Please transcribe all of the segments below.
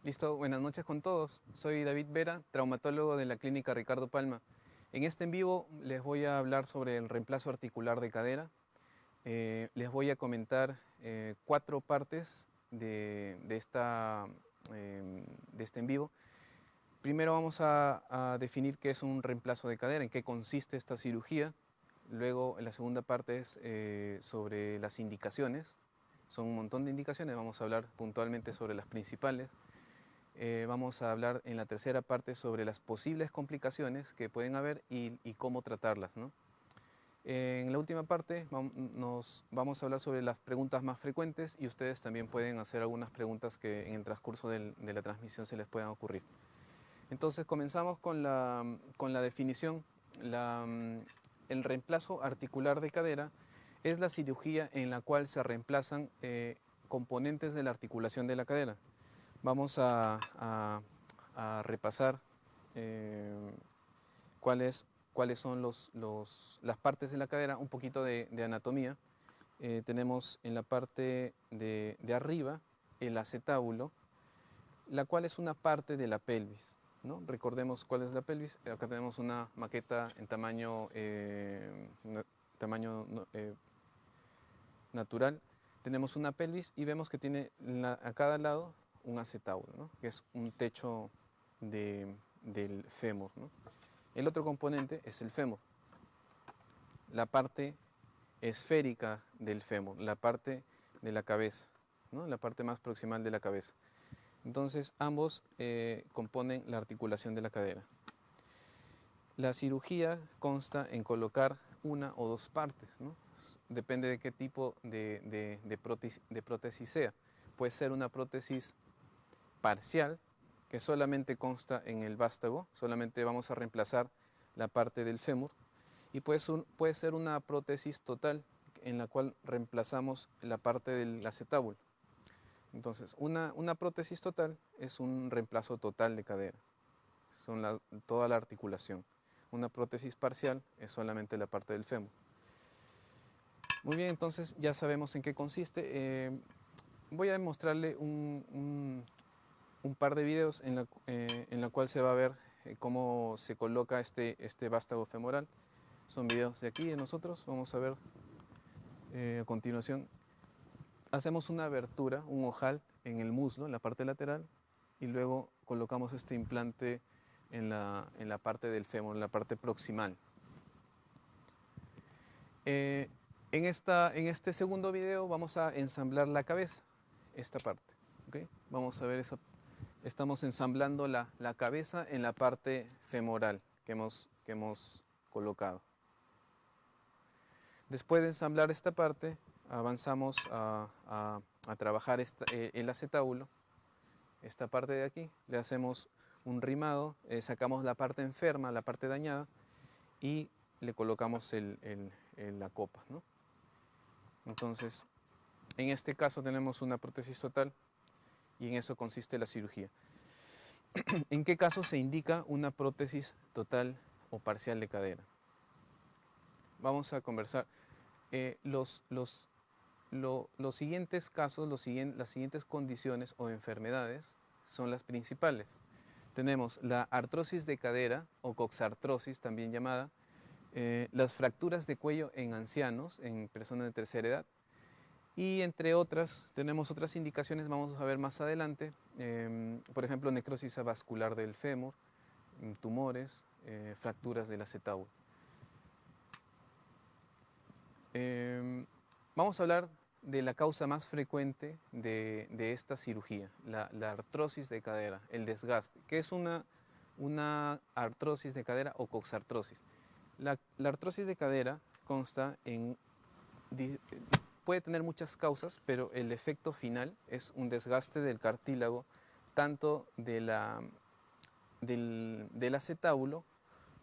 Listo, buenas noches con todos. Soy David Vera, traumatólogo de la Clínica Ricardo Palma. En este en vivo les voy a hablar sobre el reemplazo articular de cadera. Les voy a comentar cuatro partes de este en vivo. Primero vamos a definir qué es un reemplazo de cadera, en qué consiste esta cirugía. Luego, en la segunda parte es sobre las indicaciones. Son un montón de indicaciones, vamos a hablar puntualmente sobre las principales. Vamos a hablar en la tercera parte sobre las posibles complicaciones que pueden haber y cómo tratarlas, ¿no? En la última parte vamos a hablar sobre las preguntas más frecuentes y ustedes también pueden hacer algunas preguntas que en el transcurso de la transmisión se les puedan ocurrir. Entonces comenzamos con la definición. El reemplazo articular de cadera es la cirugía en la cual se reemplazan componentes de la articulación de la cadera. Vamos a repasar eh, cuáles son las partes de la cadera, un poquito de anatomía. Tenemos en la parte de arriba el acetábulo, la cual es una parte de la pelvis, ¿no? Recordemos cuál es la pelvis. Acá tenemos una maqueta en tamaño natural. Tenemos una pelvis y vemos que tiene a cada lado un acetábulo, ¿no? Que es un techo del fémur, ¿no? El otro componente es el fémur, la parte esférica del fémur, la parte de la cabeza, ¿no? La parte más proximal de la cabeza. Entonces ambos componen la articulación de la cadera. La cirugía consta en colocar una o dos partes, ¿no? Depende de qué tipo de prótesis sea. Puede ser una prótesis parcial, que solamente consta en el vástago, solamente vamos a reemplazar la parte del fémur, y puede ser una prótesis total, en la cual reemplazamos la parte del acetábulo. Entonces, una prótesis total es un reemplazo total de cadera, toda la articulación. Una prótesis parcial es solamente la parte del fémur. Muy bien, entonces ya sabemos en qué consiste. Voy a mostrarle un par de videos en la cual se va a ver cómo se coloca este vástago femoral. Son videos de aquí de nosotros. Vamos a ver a continuación. Hacemos una abertura, un ojal en el muslo, en la parte lateral, y luego colocamos este implante en la parte del fémur, en la parte proximal. En este segundo video vamos a ensamblar la cabeza, esta parte. ¿Okay? Vamos a ver eso. Estamos ensamblando la cabeza en la parte femoral que hemos colocado. Después de ensamblar esta parte, avanzamos a trabajar el acetábulo, esta parte de aquí. Le hacemos un rimado, sacamos la parte enferma, la parte dañada, y le colocamos la copa, ¿no? Entonces, en este caso tenemos una prótesis total y en eso consiste la cirugía. ¿En qué caso se indica una prótesis total o parcial de cadera? Vamos a conversar. Los siguientes casos, las siguientes condiciones o enfermedades son las principales. Tenemos la artrosis de cadera o coxartrosis, también llamada, las fracturas de cuello en ancianos, en personas de tercera edad, y entre otras, tenemos otras indicaciones, vamos a ver más adelante, por ejemplo, necrosis avascular del fémur, tumores, fracturas del acetábulo. Vamos a hablar de la causa más frecuente de esta cirugía, la artrosis de cadera, el desgaste. ¿Qué es una artrosis de cadera o coxartrosis? La artrosis de cadera consta puede tener muchas causas, pero el efecto final es un desgaste del cartílago, tanto del acetábulo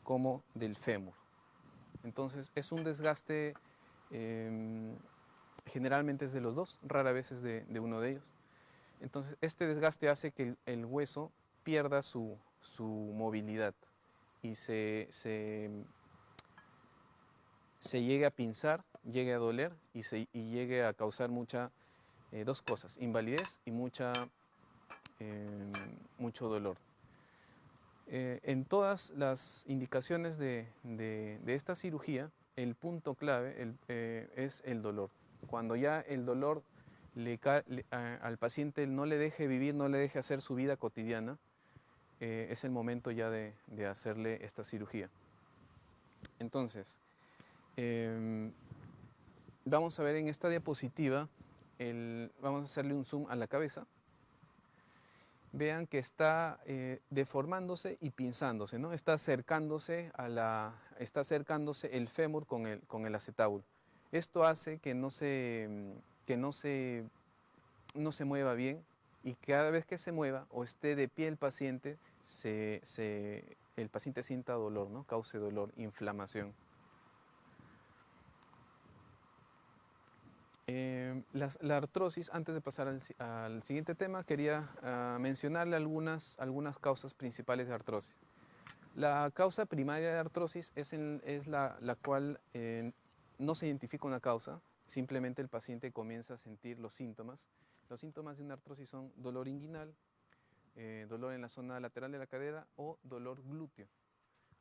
como del fémur. Entonces es un desgaste, generalmente es de los dos, rara vez es de uno de ellos. Entonces este desgaste hace que el hueso pierda su movilidad y se llegue a pinzar, llegue a doler y llegue a causar dos cosas, invalidez y mucha mucho dolor. En todas las indicaciones de esta cirugía, el punto clave es el dolor. Cuando ya el dolor al paciente no le deje vivir, no le deje hacer su vida cotidiana, es el momento ya de hacerle esta cirugía. Entonces, vamos a ver en esta diapositiva, vamos a hacerle un zoom a la cabeza. Vean que está deformándose y pinzándose, ¿no? Está acercándose el fémur con el acetábulo. Esto hace que no se mueva bien, y cada vez que se mueva o esté de pie el paciente, el paciente sienta dolor, ¿no? Cause dolor, inflamación. La artrosis, antes de pasar al siguiente tema, quería mencionarle algunas causas principales de artrosis. La causa primaria de artrosis es la cual no se identifica una causa, simplemente el paciente comienza a sentir los síntomas. Los síntomas de una artrosis son dolor inguinal, dolor en la zona lateral de la cadera o dolor glúteo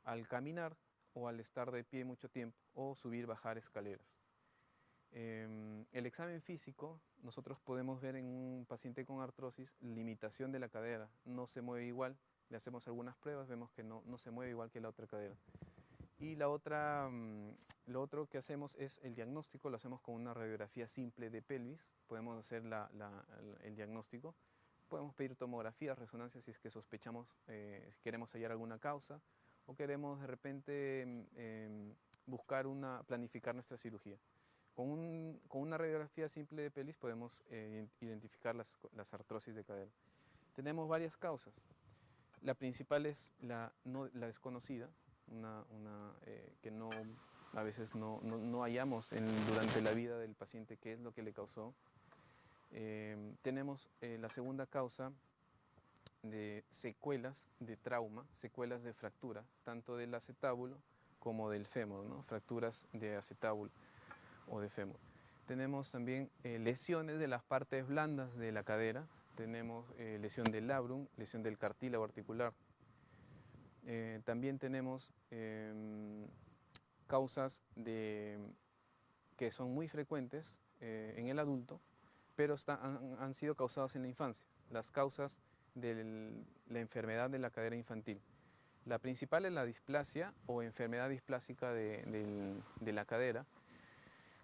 al caminar o al estar de pie mucho tiempo o subir, bajar escaleras. El examen físico, nosotros podemos ver en un paciente con artrosis limitación de la cadera, no se mueve igual, le hacemos algunas pruebas, vemos que no se mueve igual que la otra cadera. Y lo otro que hacemos es el diagnóstico, lo hacemos con una radiografía simple de pelvis, podemos hacer el diagnóstico, podemos pedir tomografía, resonancia si es que sospechamos, si queremos hallar alguna causa o queremos de repente planificar nuestra cirugía. Con una radiografía simple de pelvis podemos identificar las artrosis de cadera. Tenemos varias causas. La principal es la desconocida, que a veces no hallamos durante la vida del paciente qué es lo que le causó. Tenemos la segunda causa de secuelas de trauma, secuelas de fractura, tanto del acetábulo como del fémur, ¿no? Fracturas de acetábulo o de fémur. Tenemos también lesiones de las partes blandas de la cadera, tenemos lesión del labrum, lesión del cartílago articular. También tenemos causas que son muy frecuentes en el adulto, pero han sido causadas en la infancia, las causas de la enfermedad de la cadera infantil. La principal es la displasia o enfermedad displásica de la cadera,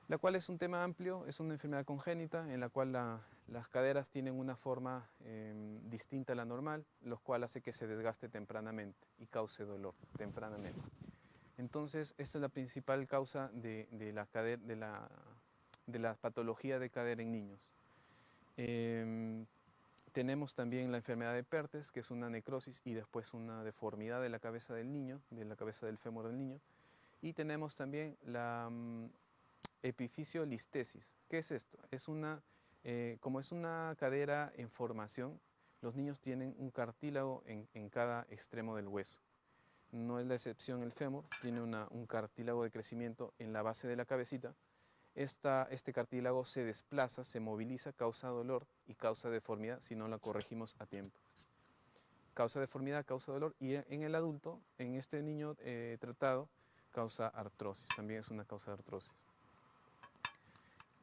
la cual es un tema amplio, es una enfermedad congénita en la cual las caderas tienen una forma distinta a la normal, lo cual hace que se desgaste tempranamente y cause dolor tempranamente. Entonces, esta es la principal causa de la patología de cadera en niños. Tenemos también la enfermedad de Perthes, que es una necrosis y después una deformidad de la cabeza del niño, de la cabeza del fémur del niño. Y tenemos también la epifisiolistesis. ¿Qué es esto? Como es una cadera en formación, los niños tienen un cartílago en cada extremo del hueso. No es la excepción el fémur, tiene un cartílago de crecimiento en la base de la cabecita. Este cartílago se desplaza, se moviliza, causa dolor y causa deformidad si no la corregimos a tiempo. Causa deformidad, causa dolor, y en el adulto, en este niño tratado, causa artrosis, también es una causa de artrosis.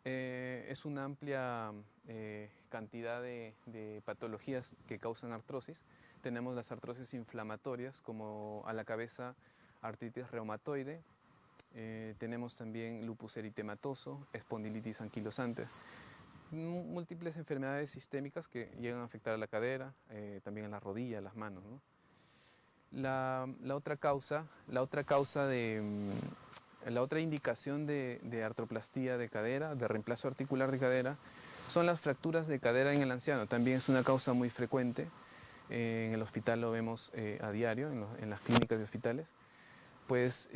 Es una amplia cantidad de patologías que causan artrosis. Tenemos las artrosis inflamatorias, como a la cabeza artritis reumatoide. Tenemos también lupus eritematoso, espondilitis anquilosante. Múltiples enfermedades sistémicas que llegan a afectar a la cadera, también a la rodilla, a las manos, ¿no? La otra indicación de artroplastía de cadera, de reemplazo articular de cadera, son las fracturas de cadera en el anciano. También es una causa muy frecuente. En el hospital lo vemos a diario, en las clínicas de hospitales. Pues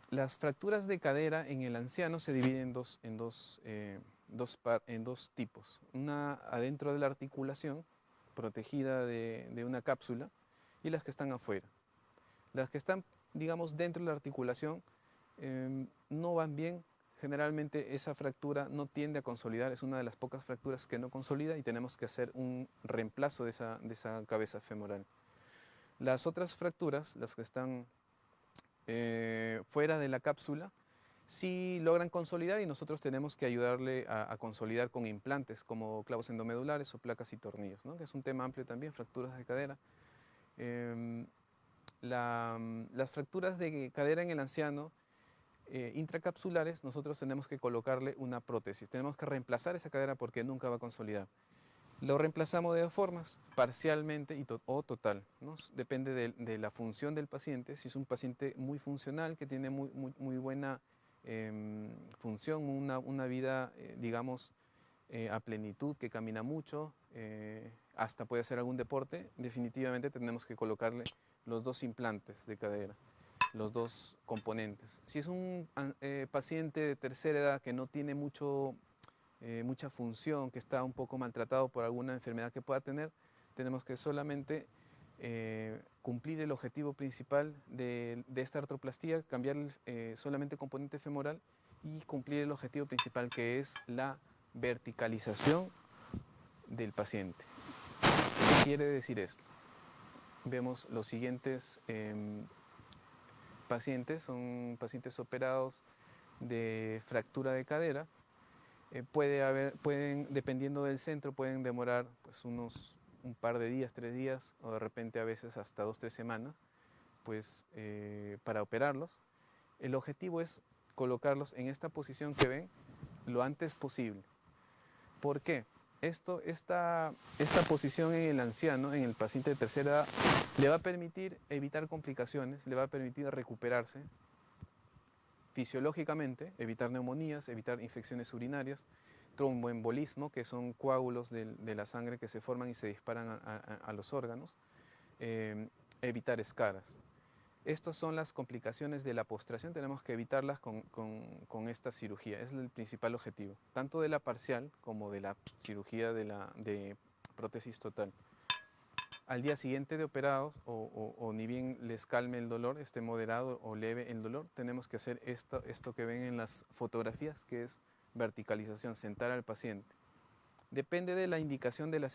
las fracturas de cadera en el anciano se dividen en dos tipos. Una adentro de la articulación, protegida de una cápsula, y las que están afuera. Las que están, digamos, dentro de la articulación no van bien, generalmente esa fractura no tiende a consolidar, es una de las pocas fracturas que no consolida y tenemos que hacer un reemplazo de esa cabeza femoral. Las otras fracturas, las que están fuera de la cápsula, sí logran consolidar y nosotros tenemos que ayudarle a consolidar con implantes como clavos endomedulares o placas y tornillos, ¿no? Que es un tema amplio también, fracturas de cadera. Las fracturas de cadera en el anciano intracapsulares, nosotros tenemos que colocarle una prótesis, tenemos que reemplazar esa cadera porque nunca va a consolidar. Lo reemplazamos de dos formas, parcialmente o total, ¿no? Depende de la función del paciente. Si es un paciente muy funcional, que tiene muy buena función, una vida, digamos, a plenitud, que camina mucho, hasta puede hacer algún deporte, definitivamente tenemos que colocarle los dos implantes de cadera, los dos componentes. Si es un paciente de tercera edad que no tiene mucha función, que está un poco maltratado por alguna enfermedad que pueda tener, tenemos que solamente cumplir el objetivo principal de esta artroplastía, cambiar solamente el componente femoral y cumplir el objetivo principal, que es la verticalización del paciente. ¿Qué quiere decir esto? Vemos los siguientes pacientes, son pacientes operados de fractura de cadera. Dependiendo del centro, pueden demorar pues, un par de días, 3 días, o de repente a veces hasta 2, 3 semanas, pues, para operarlos. El objetivo es colocarlos en esta posición que ven lo antes posible. ¿Por qué? Esta posición en el anciano, en el paciente de tercera edad, le va a permitir evitar complicaciones, le va a permitir recuperarse fisiológicamente, evitar neumonías, evitar infecciones urinarias, tromboembolismo, que son coágulos de la sangre que se forman y se disparan a los órganos, evitar escaras. Estas son las complicaciones de la postración, tenemos que evitarlas con esta cirugía, es el principal objetivo, tanto de la parcial como de la cirugía de prótesis total. Al día siguiente de operados, o ni bien les calme el dolor, esté moderado o leve el dolor, tenemos que hacer esto que ven en las fotografías, que es verticalización, sentar al paciente. Depende de la indicación del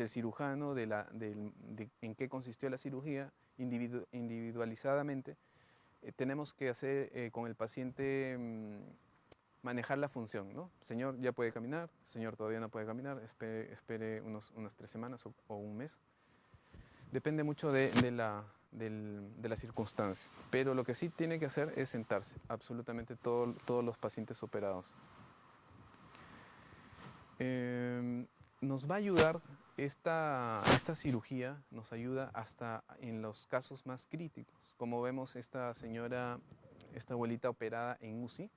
cirujano, en qué consistió la cirugía, individualizadamente. Tenemos que hacer con el paciente manejar la función, ¿no? Señor ya puede caminar, señor todavía no puede caminar, espere unas 3 semanas o un mes. Depende mucho de la circunstancia, pero lo que sí tiene que hacer es sentarse, absolutamente todos los pacientes operados. Nos va a ayudar esta cirugía, nos ayuda hasta en los casos más críticos. Como vemos, esta abuelita operada en UCI,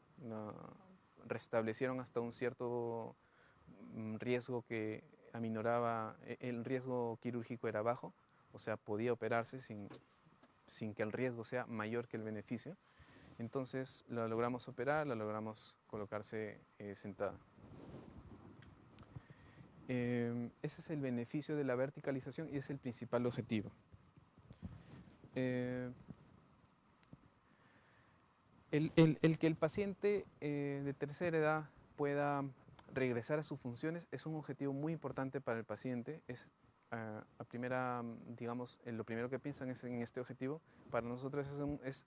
restablecieron hasta un cierto riesgo que aminoraba, el riesgo quirúrgico era bajo, o sea, podía operarse sin que el riesgo sea mayor que el beneficio. Entonces la logramos operar, la logramos colocarse sentada. Ese es el beneficio de la verticalización y es el principal objetivo. El que el paciente de tercera edad pueda regresar a sus funciones es un objetivo muy importante para el paciente. Lo primero que piensan es en este objetivo. Para nosotros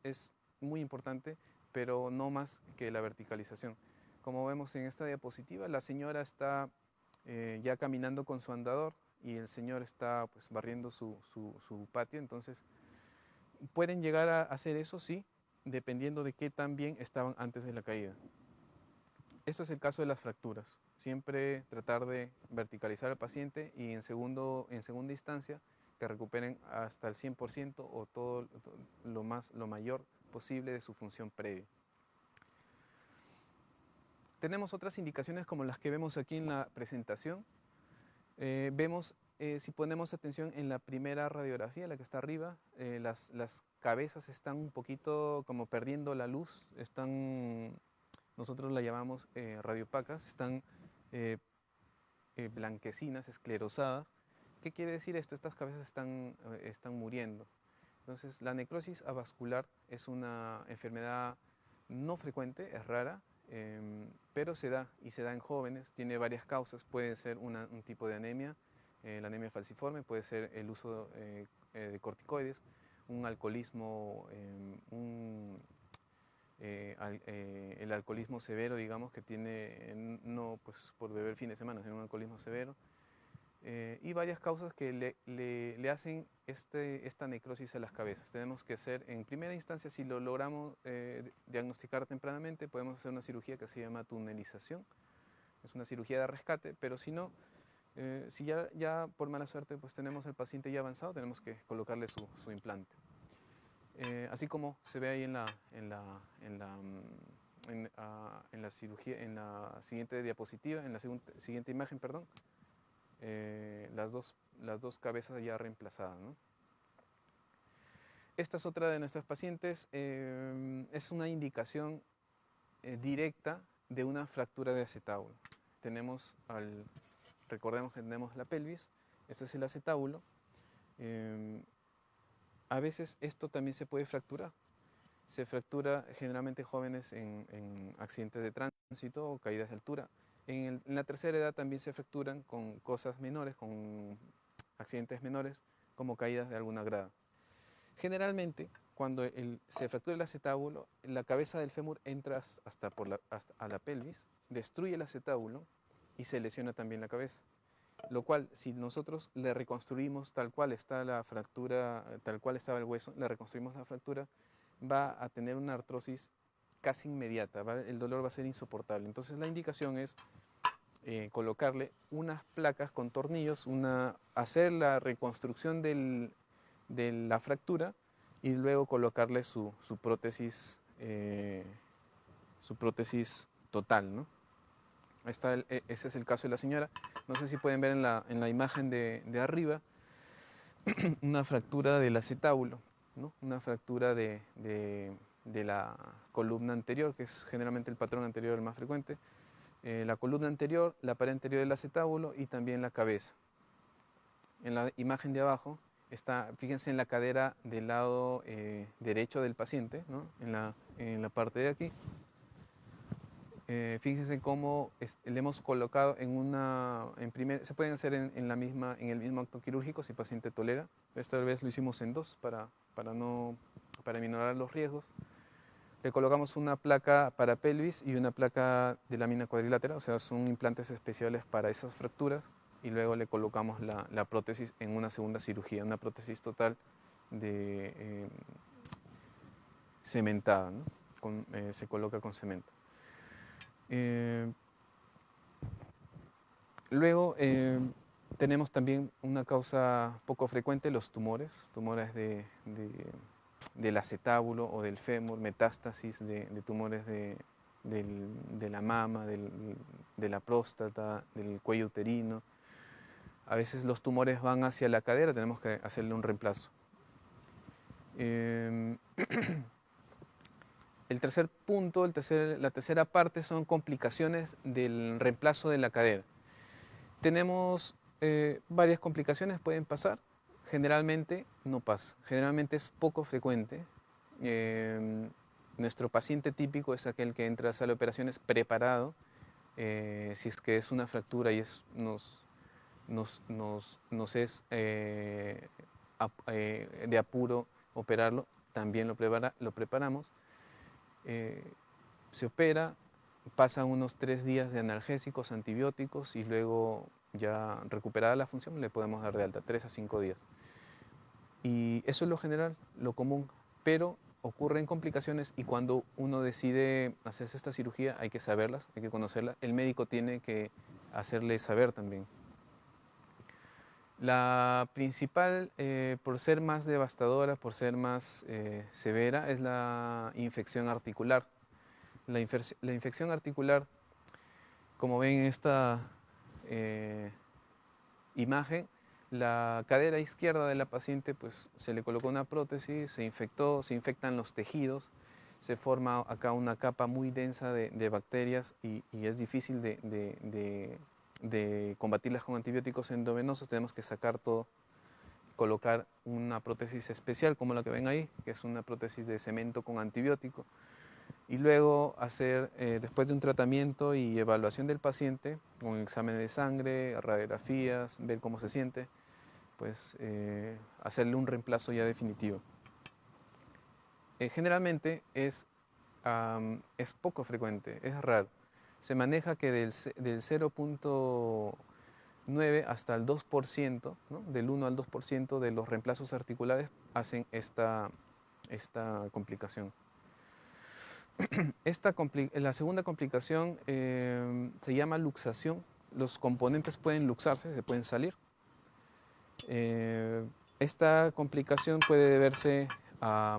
es muy importante, pero no más que la verticalización. Como vemos en esta diapositiva, la señora está ya caminando con su andador y el señor está pues, barriendo su patio. Entonces, ¿pueden llegar a hacer eso? Sí, dependiendo de qué tan bien estaban antes de la caída. Esto es el caso de las fracturas. Siempre tratar de verticalizar al paciente y en segunda instancia que recuperen hasta el 100% o todo lo mayor posible de su función previa. Tenemos otras indicaciones como las que vemos aquí en la presentación. Vemos, si ponemos atención en la primera radiografía, la que está arriba, las cabezas están un poquito como perdiendo la luz, nosotros la llamamos radiopacas, están blanquecinas, esclerosadas. ¿Qué quiere decir esto? Estas cabezas están muriendo. Entonces, la necrosis avascular es una enfermedad no frecuente, es rara, pero se da y se da en jóvenes, tiene varias causas, puede ser un tipo de anemia, la anemia falciforme, puede ser el uso de corticoides, un alcoholismo, el alcoholismo severo, digamos, que tiene, no pues por beber fin de semana, sino un alcoholismo severo, y varias causas que le hacen esta necrosis a las cabezas. Tenemos que hacer, en primera instancia, si lo logramos diagnosticar tempranamente, podemos hacer una cirugía que se llama tunelización. Es una cirugía de rescate, pero si no, si ya por mala suerte pues tenemos al paciente ya avanzado, tenemos que colocarle su implante. Así como se ve ahí en la cirugía, en la siguiente diapositiva, en la siguiente imagen, perdón, las dos cabezas ya reemplazadas, ¿no? Esta es otra de nuestras pacientes, es una indicación directa de una fractura de acetábulo. Recordemos que tenemos la pelvis, este es el acetábulo. A veces esto también se puede fracturar. Se fractura generalmente jóvenes en accidentes de tránsito o caídas de altura. En la tercera edad también se fracturan con cosas menores, con accidentes menores, como caídas de alguna grada. Generalmente, cuando se fractura el acetábulo, la cabeza del fémur entra hasta a la pelvis, destruye el acetábulo y se lesiona también la cabeza. Lo cual, si nosotros le reconstruimos tal cual está la fractura, tal cual estaba el hueso, le reconstruimos la fractura, va a tener una artrosis casi inmediata, el dolor va a ser insoportable. Entonces la indicación es colocarle unas placas con tornillos, hacer la reconstrucción de la fractura y luego colocarle su prótesis total, ¿no? Ese es el caso de la señora. No sé si pueden ver en la imagen de arriba una fractura del acetábulo, ¿no? Una fractura de la columna anterior, que es generalmente el patrón anterior el más frecuente. La columna anterior, la pared anterior del acetábulo y también la cabeza. En la imagen de abajo fíjense en la cadera del lado derecho del paciente, ¿no? En la parte de aquí. Fíjense cómo le hemos colocado se pueden hacer en el mismo acto quirúrgico si el paciente tolera. Esta vez lo hicimos en dos para minorar los riesgos. Le colocamos una placa para pelvis y una placa de lámina cuadrilátera, o sea, son implantes especiales para esas fracturas, y luego le colocamos la prótesis en una segunda cirugía, una prótesis total cementada, ¿no? Se coloca con cemento. Luego tenemos también una causa poco frecuente, los tumores del acetábulo o del fémur, metástasis de tumores de la mama, de la próstata, del cuello uterino. A veces los tumores van hacia la cadera, tenemos que hacerle un reemplazo. El tercer punto, la tercera parte son complicaciones del reemplazo de la cadera. Tenemos varias complicaciones, pueden pasar. Generalmente no pasa, generalmente es poco frecuente. Nuestro paciente típico es aquel que entra a sala de operaciones preparado, si es que es una fractura y nos es de apuro operarlo, también lo preparamos. Se opera, pasan unos 3 días de analgésicos, antibióticos y luego ya recuperada la función le podemos dar de alta, 3 a 5 días. Y eso es lo general, lo común, pero ocurren complicaciones y cuando uno decide hacerse esta cirugía hay que saberlas, hay que conocerlas. El médico tiene que hacerle saber también. La principal, por ser más devastadora, por ser más severa, es la infección articular. La infección articular, como ven en esta imagen, la cadera izquierda de la paciente pues, se le colocó una prótesis, se infectan los tejidos, se forma acá una capa muy densa de bacterias y es difícil de combatirlas con antibióticos endovenosos. Tenemos que sacar todo, colocar una prótesis especial como la que ven ahí, que es una prótesis de cemento con antibiótico. y luego hacer, después de un tratamiento y evaluación del paciente, con examen de sangre, radiografías, ver cómo se siente, pues hacerle un reemplazo ya definitivo. Generalmente es poco frecuente, es raro. Se maneja que del 0.9 hasta el 2%, ¿no? Del 1 al 2% de los reemplazos articulares hacen esta complicación. La segunda complicación se llama luxación. Los componentes pueden luxarse, se pueden salir. Esta complicación puede deberse a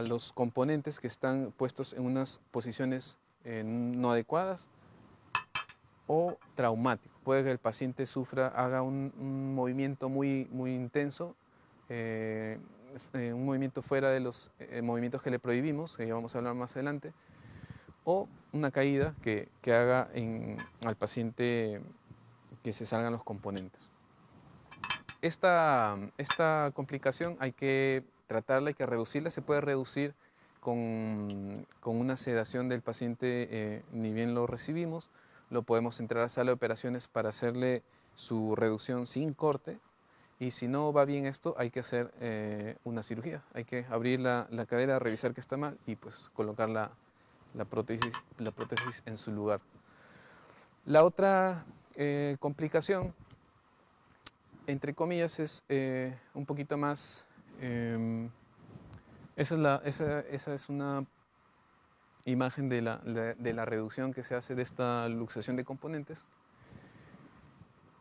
los componentes que están puestos en unas posiciones no adecuadas o traumático. Puede que el paciente haga un movimiento muy intenso, un movimiento fuera de los movimientos que le prohibimos, que ya vamos a hablar más adelante, o una caída que haga al paciente que se salgan los componentes. Esta complicación hay que tratarla, hay que reducirla. Se puede reducir con una sedación del paciente, ni bien lo recibimos. Lo podemos entrar a la sala de operaciones para hacerle su reducción sin corte. Y si no va bien esto, hay que hacer una cirugía. Hay que abrir la cadera, revisar que está mal y pues colocar la prótesis en su lugar. La otra complicación, entre comillas, es un poquito más... esa es una imagen de la reducción que se hace de esta luxación de componentes.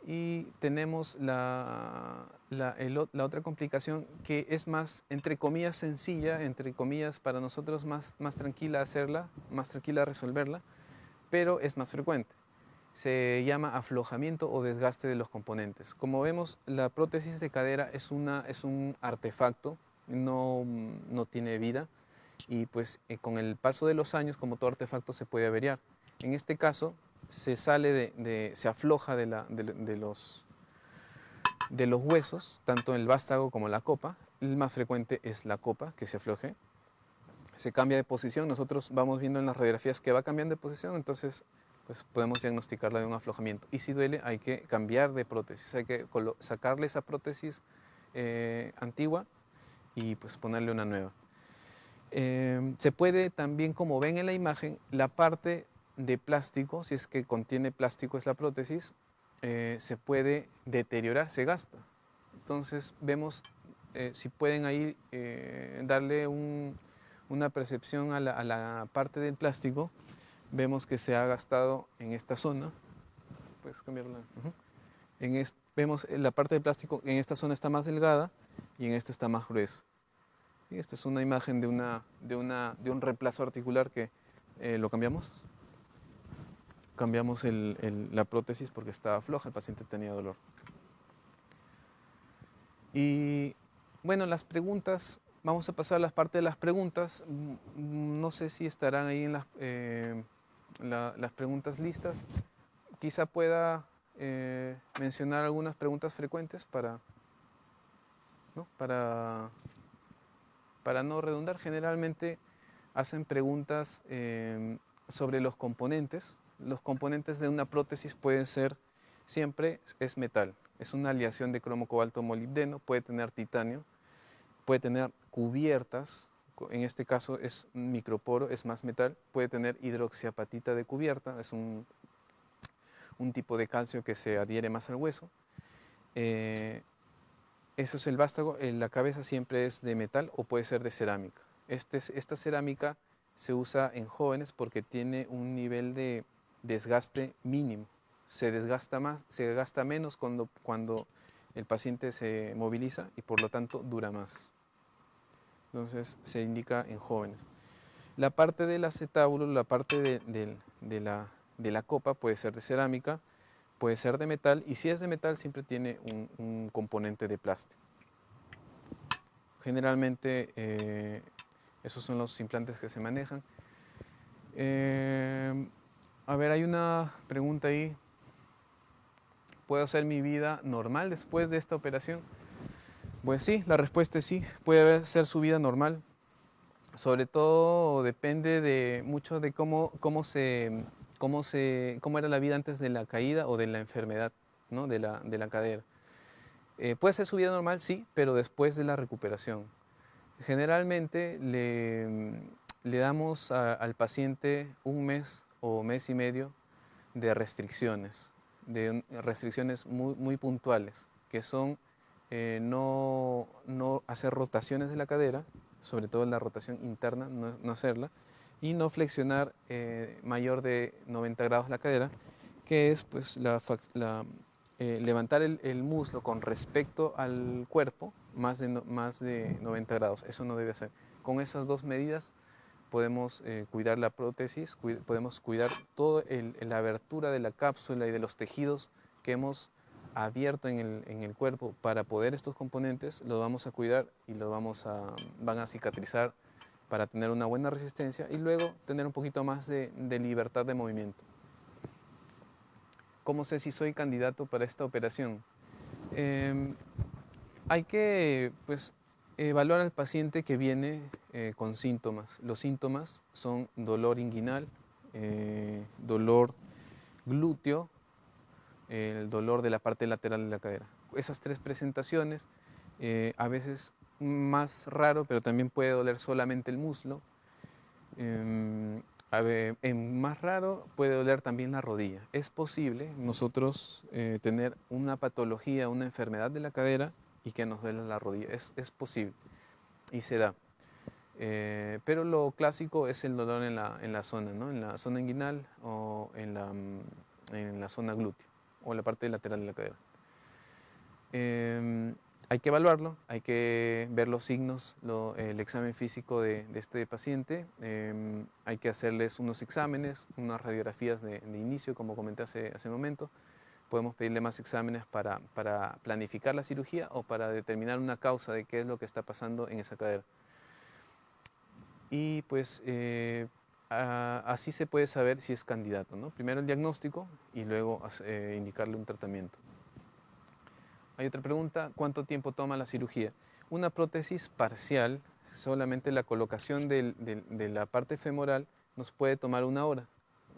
Y tenemos la otra complicación que es más, entre comillas, sencilla, entre comillas, para nosotros más tranquila hacerla, más tranquila resolverla, pero es más frecuente. Se llama aflojamiento o desgaste de los componentes. Como vemos, la prótesis de cadera es un artefacto, no tiene vida, y pues con el paso de los años, como todo artefacto, se puede averiar. En este caso, se afloja de los huesos, tanto el vástago como la copa. El más frecuente es la copa, que se afloje. Se cambia de posición, nosotros vamos viendo en las radiografías que va cambiando de posición, entonces pues podemos diagnosticarla de un aflojamiento. Y si duele, hay que cambiar de prótesis, hay que sacarle esa prótesis antigua y pues ponerle una nueva. Se puede también, como ven en la imagen, la parte de plástico, si es que contiene plástico es la prótesis, se puede deteriorar, se gasta. Entonces vemos, si pueden ahí darle una percepción a la parte del plástico, vemos que se ha gastado en esta zona. Puedes cambiarla. Vemos la parte del plástico en esta zona está más delgada y en esta está más gruesa. ¿Sí? Esta es una imagen de un reemplazo articular que lo cambiamos. Cambiamos la prótesis porque estaba floja, el paciente tenía dolor. Y bueno, las preguntas, vamos a pasar a la parte de las preguntas. No sé si estarán ahí en las preguntas listas. Quizá pueda mencionar algunas preguntas frecuentes para no redundar. Generalmente hacen preguntas sobre los componentes. Los componentes de una prótesis pueden ser, siempre es metal. Es una aleación de cromo, cobalto, molibdeno, puede tener titanio, puede tener cubiertas, en este caso es microporo, es más metal, puede tener hidroxiapatita de cubierta, es un tipo de calcio que se adhiere más al hueso. Eso es el vástago. La cabeza siempre es de metal o puede ser de cerámica. Esta cerámica se usa en jóvenes porque tiene un nivel de desgaste mínimo. Se gasta menos cuando el paciente se moviliza y por lo tanto dura más. Entonces se indica en jóvenes. La parte del acetábulo, la parte de la copa puede ser de cerámica, puede ser de metal, y si es de metal siempre tiene un componente de plástico. Generalmente esos son los implantes que se manejan. A ver, hay una pregunta ahí. ¿Puedo hacer mi vida normal después de esta operación? Pues sí, la respuesta es sí, puede ser su vida normal. Sobre todo depende mucho de cómo era la vida antes de la caída o de la enfermedad, ¿no? de la cadera. Puede ser su vida normal, sí, pero después de la recuperación. Generalmente le damos al paciente un mes o mes y medio de restricciones muy, muy puntuales, que son no hacer rotaciones de la cadera, sobre todo la rotación interna, no hacerla, y no flexionar mayor de 90 grados la cadera, que es pues levantar el muslo con respecto al cuerpo más de 90 grados. Eso no debe hacer. Con esas dos medidas podemos cuidar la prótesis, podemos cuidar toda la abertura de la cápsula y de los tejidos que hemos abierto en el cuerpo para poder estos componentes, los vamos a cuidar y van a cicatrizar para tener una buena resistencia y luego tener un poquito más de libertad de movimiento. ¿Cómo sé si soy candidato para esta operación? Hay que pues, evaluar al paciente que viene con síntomas. Los síntomas son dolor inguinal, dolor glúteo, el dolor de la parte lateral de la cadera. Esas tres presentaciones, a veces más raro, pero también puede doler solamente el muslo. En más raro puede doler también la rodilla. Es posible nosotros tener una patología, una enfermedad de la cadera y que nos duele la rodilla. Es posible y se da. Pero lo clásico es el dolor en la zona, ¿no? En la zona inguinal o en la zona glútea o la parte lateral de la cadera. Hay que evaluarlo, hay que ver los signos, el examen físico de este paciente. Hay que hacerles unos exámenes, unas radiografías de inicio, como comenté hace un momento. Podemos pedirle más exámenes para planificar la cirugía o para determinar una causa de qué es lo que está pasando en esa cadera. Y pues así se puede saber si es candidato, ¿no? Primero el diagnóstico y luego indicarle un tratamiento. Hay otra pregunta, ¿cuánto tiempo toma la cirugía? Una prótesis parcial, solamente la colocación de la parte femoral nos puede tomar 1 hora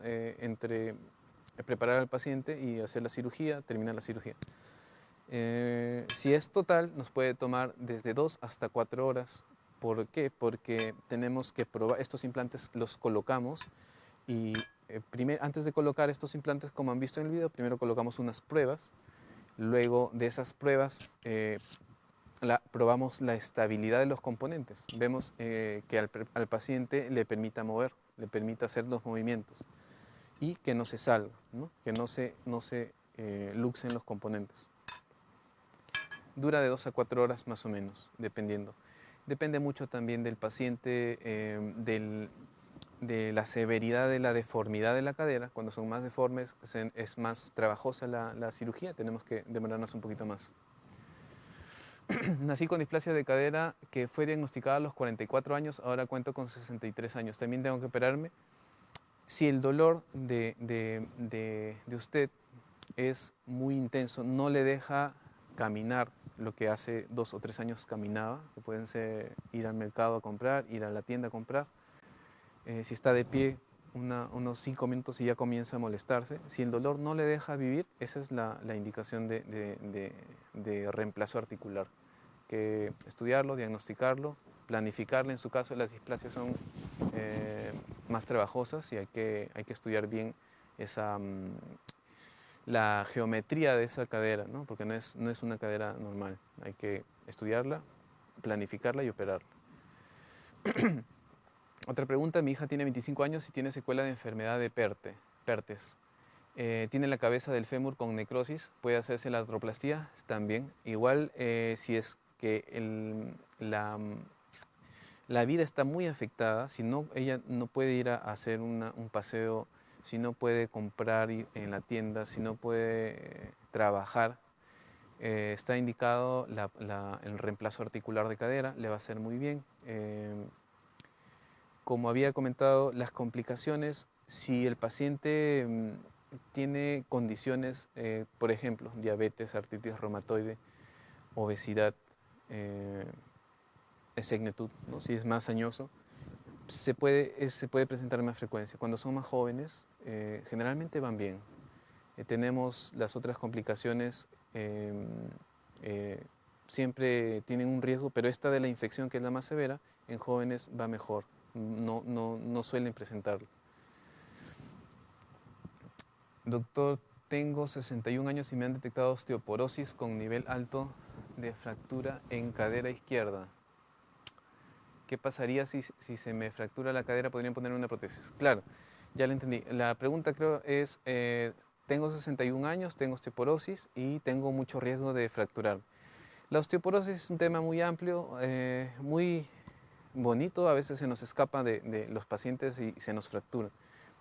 entre preparar al paciente y hacer la cirugía, terminar la cirugía. Si es total, nos puede tomar desde 2 hasta 4 horas. ¿Por qué? Porque tenemos que probar, estos implantes los colocamos y antes de colocar estos implantes, como han visto en el video, primero colocamos unas pruebas. Luego de esas pruebas probamos la estabilidad de los componentes. Vemos que al paciente le permita mover, le permita hacer los movimientos y que no se salga, ¿no? Que no se luxen los componentes. Dura de 2 a 4 horas más o menos, dependiendo. Depende mucho también del paciente, de la severidad de la deformidad de la cadera. Cuando son más deformes es más trabajosa la cirugía, tenemos que demorarnos un poquito más. Nací con displasia de cadera que fue diagnosticada a los 44 años, ahora cuento con 63 años. También tengo que operarme. Si el dolor de usted es muy intenso, no le deja caminar lo que hace 2 o 3 años caminaba, que pueden ser ir al mercado a comprar, ir a la tienda a comprar. Si está de pie unos 5 minutos y ya comienza a molestarse. Si el dolor no le deja vivir, esa es la indicación de reemplazo articular. Que estudiarlo, diagnosticarlo, planificarlo. En su caso, las displasias son más trabajosas y hay que estudiar bien la geometría de esa cadera, ¿no? Porque no es una cadera normal. Hay que estudiarla, planificarla y operarla. Otra pregunta, mi hija tiene 25 años y tiene secuela de enfermedad de Pertes. Tiene la cabeza del fémur con necrosis, puede hacerse la artroplastía también. Igual si es que la vida está muy afectada, si no, ella no puede ir a hacer un paseo, si no puede comprar en la tienda, si no puede trabajar, está indicado el reemplazo articular de cadera, le va a hacer muy bien. Como había comentado, las complicaciones, si el paciente tiene condiciones, por ejemplo, diabetes, artritis reumatoide, obesidad, esegnetud, ¿no? Si es más añoso, se puede presentar más frecuencia. Cuando son más jóvenes, generalmente van bien. Tenemos las otras complicaciones, eh, siempre tienen un riesgo, pero esta de la infección, que es la más severa, en jóvenes va mejor, no suelen presentarlo. Doctor, tengo 61 años y me han detectado osteoporosis con nivel alto de fractura en cadera izquierda. ¿Qué pasaría si se me fractura la cadera? ¿Podrían poner una prótesis? Claro, ya lo entendí. La pregunta creo es, tengo 61 años, tengo osteoporosis y tengo mucho riesgo de fracturar. La osteoporosis es un tema muy amplio, muy bonito, a veces se nos escapa de los pacientes y se nos fractura.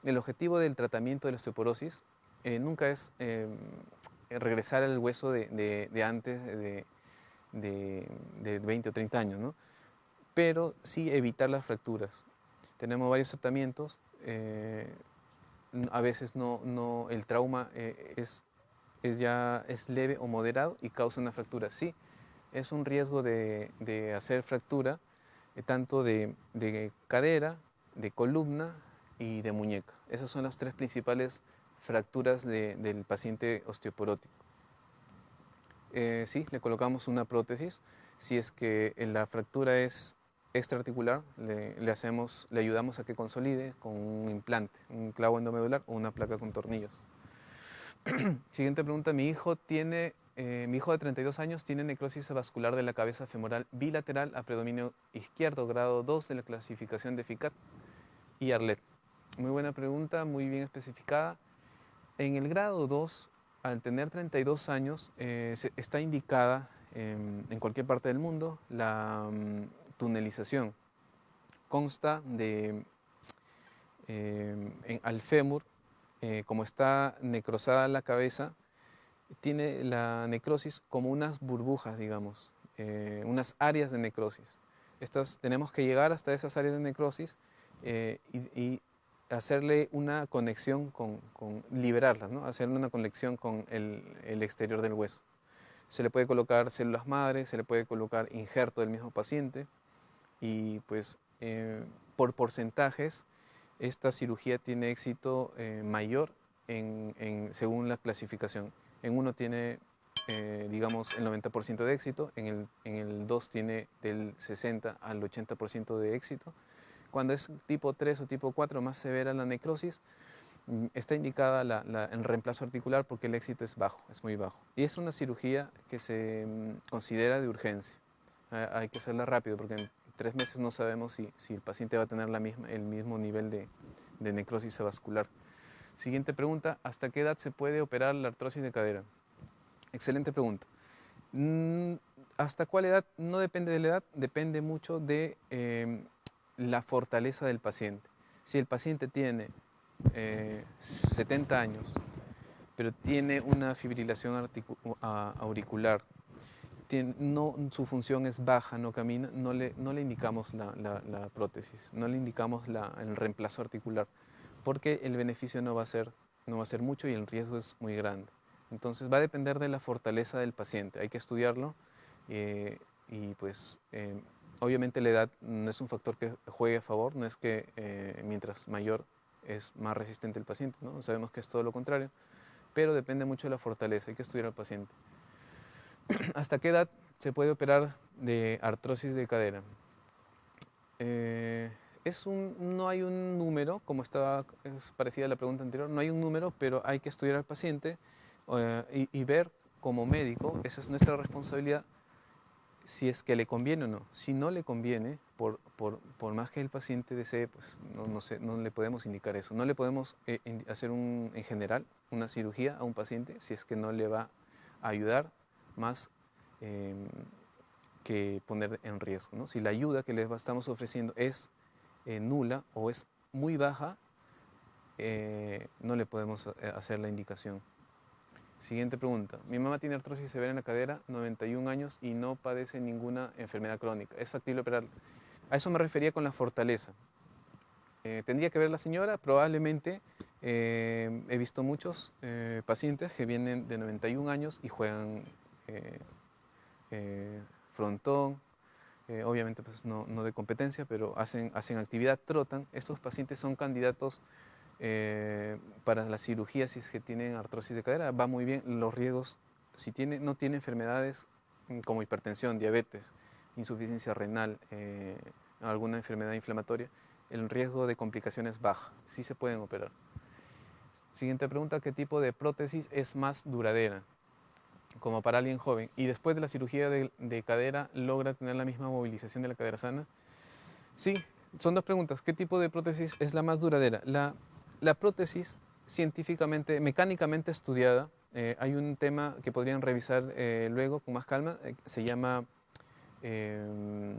El objetivo del tratamiento de la osteoporosis nunca es regresar al hueso de antes de 20 o 30 años, ¿no? Pero sí evitar las fracturas. Tenemos varios tratamientos, a veces el trauma es leve o moderado y causa una fractura. Sí, es un riesgo de hacer fractura, tanto de cadera, de columna y de muñeca. Esas son las tres principales fracturas del paciente osteoporótico. Sí, le colocamos una prótesis. Si es que la fractura es extraarticular, le ayudamos a que consolide con un implante, un clavo endomedular o una placa con tornillos. Siguiente pregunta. Mi hijo de 32 años tiene necrosis vascular de la cabeza femoral bilateral a predominio izquierdo, grado 2 de la clasificación de FICAT y Arlet. Muy buena pregunta, muy bien especificada. En el grado 2, al tener 32 años, está indicada en cualquier parte del mundo la tunelización. Consta al fémur, como está necrosada la cabeza, tiene la necrosis como unas burbujas, digamos, unas áreas de necrosis. Tenemos que llegar hasta esas áreas de necrosis y hacerle una conexión liberarlas, ¿no? Hacerle una conexión con el exterior del hueso. Se le puede colocar células madre, se le puede colocar injerto del mismo paciente y pues por porcentajes esta cirugía tiene éxito mayor según la clasificación. En uno tiene, digamos, el 90% de éxito, en el 2 tiene del 60 al 80% de éxito. Cuando es tipo 3 o tipo 4, más severa la necrosis, está indicada el reemplazo articular porque el éxito es bajo, es muy bajo. Y es una cirugía que se considera de urgencia. Hay que hacerla rápido porque en 3 meses no sabemos si el paciente va a tener el mismo nivel de necrosis vascular. Siguiente pregunta, ¿hasta qué edad se puede operar la artrosis de cadera? Excelente pregunta. ¿Hasta cuál edad? No depende de la edad, depende mucho de la fortaleza del paciente. Si el paciente tiene 70 años, pero tiene una fibrilación auricular, su función es baja, no camina, no le indicamos la prótesis, no le indicamos el reemplazo articular, porque el beneficio no va a ser mucho y el riesgo es muy grande. Entonces va a depender de la fortaleza del paciente, hay que estudiarlo y pues obviamente la edad no es un factor que juegue a favor, no es que mientras mayor es más resistente el paciente, ¿no? Sabemos que es todo lo contrario, pero depende mucho de la fortaleza, hay que estudiar al paciente. ¿Hasta qué edad se puede operar de artrosis de cadera? No hay un número, como es parecida a la pregunta anterior, no hay un número, pero hay que estudiar al paciente y ver como médico, esa es nuestra responsabilidad, si es que le conviene o no. Si no le conviene, por más que el paciente desee, pues no le podemos indicar eso. No le podemos hacer en general una cirugía a un paciente si es que no le va a ayudar más que poner en riesgo, ¿no? Si la ayuda que les estamos ofreciendo es nula o es muy baja, no le podemos hacer la indicación. Siguiente pregunta. Mi mamá tiene artrosis severa en la cadera, 91 años y no padece ninguna enfermedad crónica. ¿Es factible operarla? A eso me refería con la fortaleza. ¿Tendría que ver la señora? Probablemente. He visto muchos pacientes que vienen de 91 años y juegan frontón, obviamente pues no de competencia, pero hacen actividad, trotan. Estos pacientes son candidatos para la cirugía si es que tienen artrosis de cadera. Va muy bien. Los riesgos, si no tiene enfermedades como hipertensión, diabetes, insuficiencia renal, alguna enfermedad inflamatoria, el riesgo de complicaciones baja. Sí se pueden operar. Siguiente pregunta, ¿qué tipo de prótesis es más duradera? Como para alguien joven, y después de la cirugía de cadera, ¿logra tener la misma movilización de la cadera sana? Sí, son dos preguntas. ¿Qué tipo de prótesis es la más duradera? La prótesis científicamente, mecánicamente estudiada, hay un tema que podrían revisar luego con más calma, se llama em,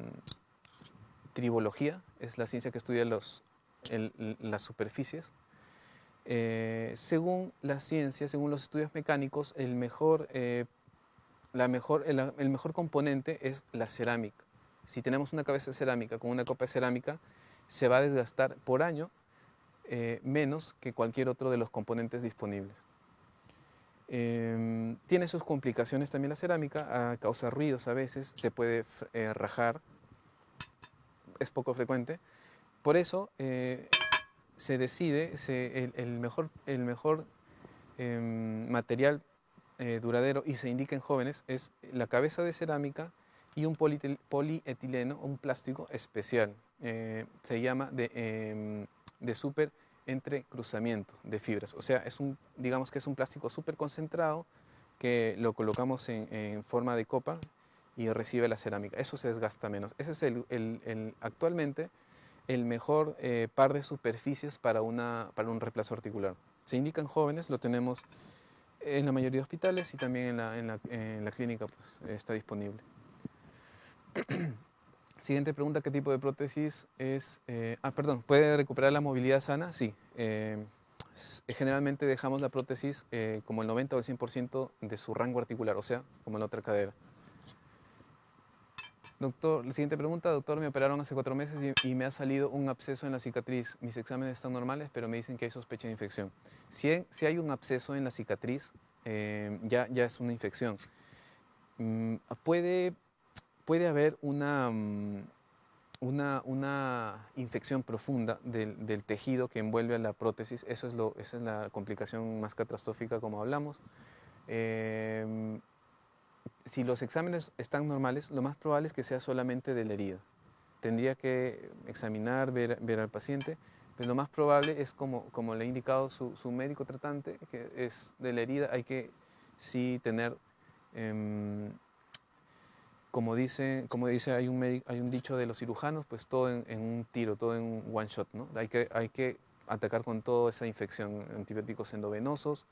tribología, es la ciencia que estudia las superficies. Según la ciencia, según los estudios mecánicos, el mejor componente es la cerámica. Si tenemos una cabeza de cerámica con una copa de cerámica, se va a desgastar por año menos que cualquier otro de los componentes disponibles. Tiene sus complicaciones también la cerámica, causa ruidos a veces, se puede rajar, es poco frecuente. Por eso se decide, el mejor material duradero, y se indica en jóvenes, es la cabeza de cerámica y un polietileno, un plástico especial. Se llama de super entrecruzamiento de fibras. O sea, digamos que es un plástico súper concentrado que lo colocamos en forma de copa y recibe la cerámica. Eso se desgasta menos. Ese es actualmente el mejor par de superficies para un reemplazo articular. Se indican jóvenes, lo tenemos en la mayoría de hospitales y también en la clínica pues, está disponible. Siguiente pregunta, ¿qué tipo de prótesis es? Perdón, ¿puede recuperar la movilidad sana? Sí. Generalmente dejamos la prótesis como el 90 o el 100% de su rango articular, o sea, como la otra cadera. Doctor, la siguiente pregunta, doctor, me operaron hace 4 meses y me ha salido un absceso en la cicatriz. Mis exámenes están normales, pero me dicen que hay sospecha de infección. Si hay un absceso en la cicatriz, ya es una infección. Puede haber una infección profunda del tejido que envuelve a la prótesis. Esa es la complicación más catastrófica, como hablamos. Si los exámenes están normales, lo más probable es que sea solamente de la herida. Tendría que examinar, ver al paciente, pero lo más probable es como le ha indicado su médico tratante, que es de la herida. Hay que sí tener, como dice hay un dicho de los cirujanos, pues todo en un tiro, todo en un one shot, ¿no? Hay que atacar con toda esa infección, antibióticos endovenosos,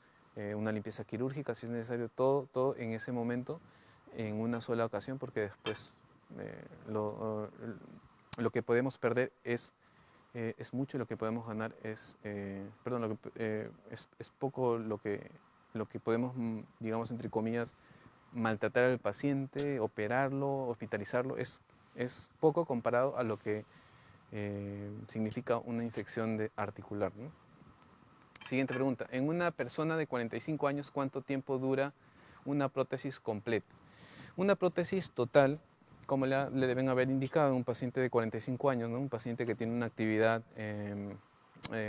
una limpieza quirúrgica si es necesario, todo en ese momento, en una sola ocasión, porque después lo que podemos perder es mucho, y lo que podemos ganar es poco. Lo que podemos, digamos, entre comillas, maltratar al paciente, operarlo, hospitalizarlo, es poco comparado a lo que significa una infección articular, ¿no? Siguiente pregunta. En una persona de 45 años, ¿cuánto tiempo dura una prótesis completa? Una prótesis total, como le deben haber indicado a un paciente de 45 años, ¿no? Un paciente que tiene una actividad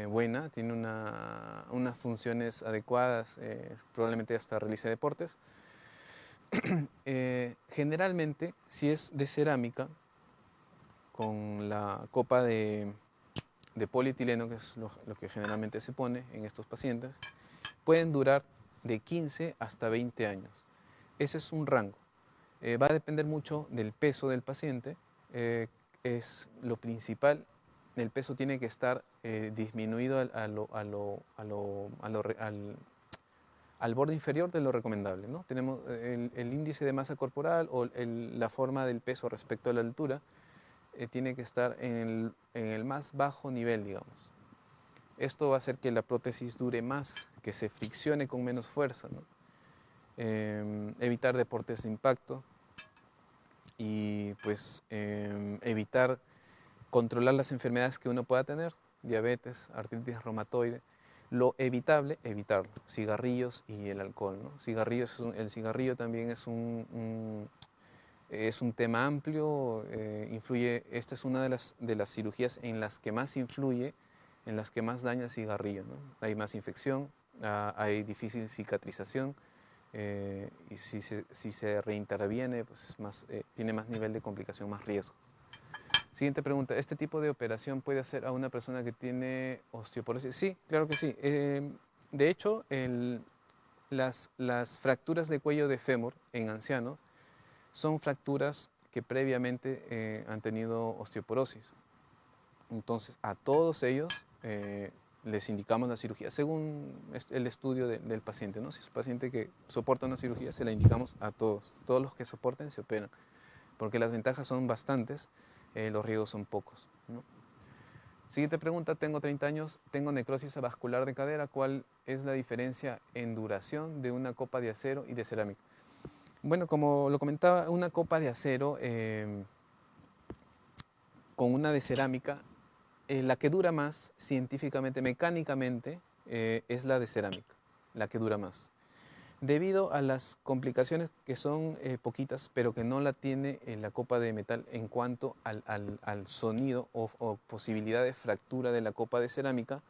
buena, tiene unas funciones adecuadas, probablemente hasta realice deportes. Generalmente, si es de cerámica, con la copa de polietileno, que es lo que generalmente se pone en estos pacientes, pueden durar de 15 hasta 20 años. Ese es un rango. Va a depender mucho del peso del paciente. Es lo principal. El peso tiene que estar disminuido al borde inferior de lo recomendable, ¿no? Tenemos el índice de masa corporal o la forma del peso respecto a la altura, tiene que estar en el más bajo nivel, digamos. Esto va a hacer que la prótesis dure más, que se friccione con menos fuerza, ¿no? Evitar deportes de impacto y pues evitar controlar las enfermedades que uno pueda tener, diabetes, artritis reumatoide. Lo evitable, evitarlo. Cigarrillos y el alcohol, ¿no? El cigarrillo también es es un tema amplio, esta es una de las cirugías en las que más influye, en las que más daña el cigarrillo, ¿no? Hay más infección, hay difícil cicatrización, y si se reinterviene, pues tiene más nivel de complicación, más riesgo. Siguiente pregunta, ¿este tipo de operación puede hacer a una persona que tiene osteoporosis? Sí, claro que sí. De hecho, las fracturas de cuello de fémur en ancianos son fracturas que previamente han tenido osteoporosis. Entonces, a todos ellos les indicamos la cirugía, según el estudio del paciente, ¿no? Si es un paciente que soporta una cirugía, se la indicamos a todos. Todos los que soporten se operan, porque las ventajas son bastantes, los riesgos son pocos, ¿no? Siguiente pregunta, tengo 30 años, tengo necrosis vascular de cadera, ¿cuál es la diferencia en duración de una copa de acero y de cerámica? Bueno, como lo comentaba, una copa de acero con una de cerámica, la que dura más científicamente, mecánicamente, es la de cerámica, la que dura más. Debido a las complicaciones que son poquitas, pero que no la tiene la copa de metal en cuanto al sonido o posibilidad de fractura de la copa de cerámica,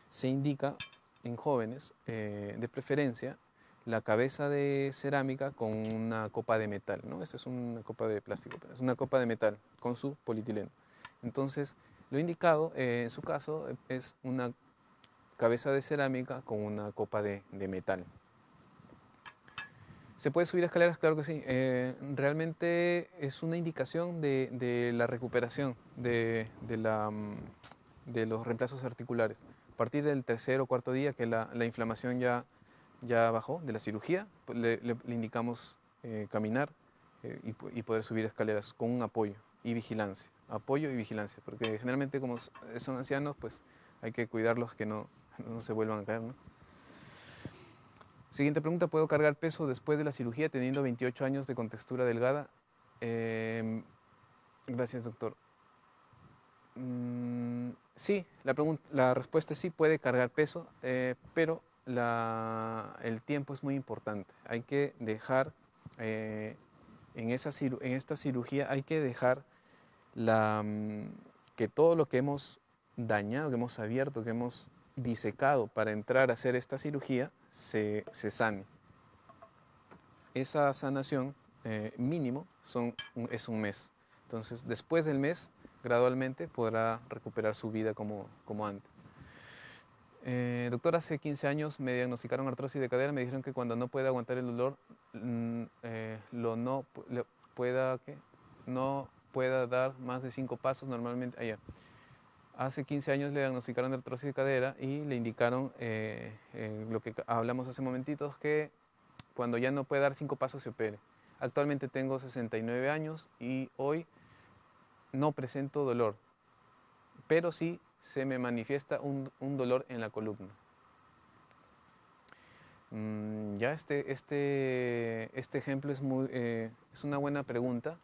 se indica en jóvenes, de preferencia, la cabeza de cerámica con una copa de metal, ¿no? Esta es una copa de plástico, pero es una copa de metal con su polietileno. Entonces, lo indicado en su caso es una cabeza de cerámica con una copa de metal. ¿Se puede subir escaleras? Claro que sí. Realmente es una indicación de la recuperación de los reemplazos articulares. A partir del tercer o cuarto día que la inflamación ya bajó de la cirugía, pues le indicamos caminar y poder subir escaleras con un apoyo y vigilancia. Apoyo y vigilancia, porque generalmente como son ancianos, pues hay que cuidarlos que no se vuelvan a caer, ¿no? Siguiente pregunta, ¿puedo cargar peso después de la cirugía teniendo 28 años de contextura delgada? Gracias, doctor. Sí, la respuesta es sí, puede cargar peso, pero el tiempo es muy importante. Hay que dejar, en esta cirugía, hay que dejar que todo lo que hemos dañado, que hemos abierto, que hemos disecado para entrar a hacer esta cirugía, se sane. Esa sanación mínimo es un mes. Entonces, después del mes, gradualmente podrá recuperar su vida como antes. Doctor, hace 15 años me diagnosticaron artrosis de cadera. Me dijeron que cuando no pueda aguantar el dolor, no pueda dar más de 5 pasos normalmente. Allá. Hace 15 años le diagnosticaron artrosis de cadera y le indicaron lo que hablamos hace momentitos, que cuando ya no puede dar 5 pasos se opere. Actualmente tengo 69 años y hoy no presento dolor, pero sí se me manifiesta un dolor en la columna. Ya este ejemplo es una buena pregunta.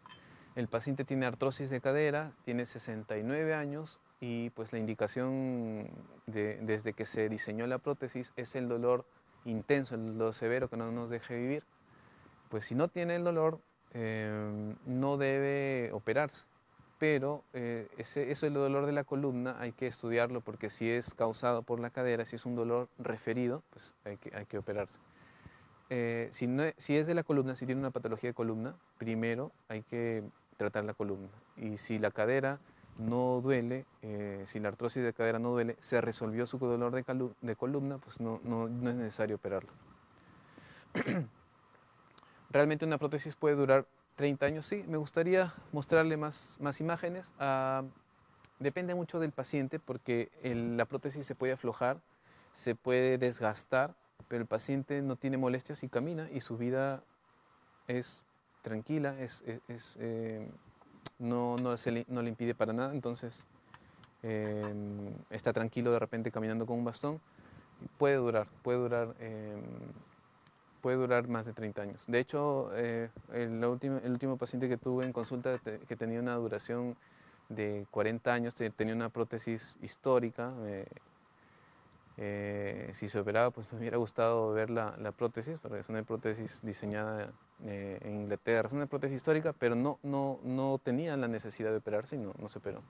El paciente tiene artrosis de cadera, tiene 69 años y pues la indicación desde que se diseñó la prótesis es el dolor intenso, el dolor severo que no nos deje vivir. Pues si no tiene el dolor, no debe operarse. Pero eso el dolor de la columna hay que estudiarlo, porque si es causado por la cadera, si es un dolor referido, pues hay que operarse. Si es de la columna, si tiene una patología de columna, primero hay que tratar la columna. Y si la cadera no duele, si la artrosis de cadera no duele, se resolvió su dolor de columna, pues no es necesario operarlo. ¿Realmente una prótesis puede durar 30 años? Sí, me gustaría mostrarle más imágenes. Depende mucho del paciente, porque la prótesis se puede aflojar, se puede desgastar, pero el paciente no tiene molestias y camina y su vida es tranquila, no le impide para nada. Entonces está tranquilo de repente caminando con un bastón. Puede durar más de 30 años. De hecho, el último paciente que tuve en consulta, que tenía una duración de 40 años, tenía una prótesis histórica. Si se operaba, pues me hubiera gustado ver la prótesis, porque es una prótesis diseñada en Inglaterra. Es una prótesis histórica, pero no tenía la necesidad de operarse y no se operó.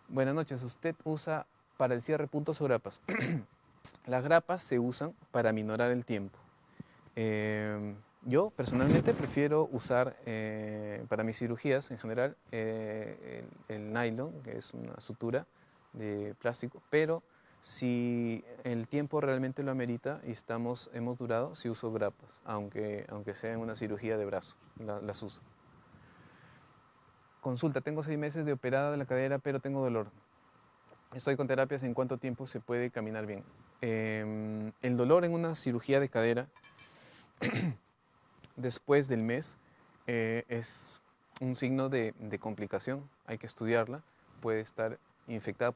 Buenas noches, ¿usted usa para el cierre puntos o grapas? Las grapas se usan para minorar el tiempo. Yo personalmente prefiero usar para mis cirugías en general el nylon, que es una sutura de plástico, pero si el tiempo realmente lo amerita y hemos durado, sí uso grapas, aunque sea en una cirugía de brazo, las uso. Consulta, tengo 6 meses de operada de la cadera, pero tengo dolor. Estoy con terapias, ¿en cuánto tiempo se puede caminar bien? El dolor en una cirugía de cadera después del mes es un signo de complicación, hay que estudiarla, puede estar infectada,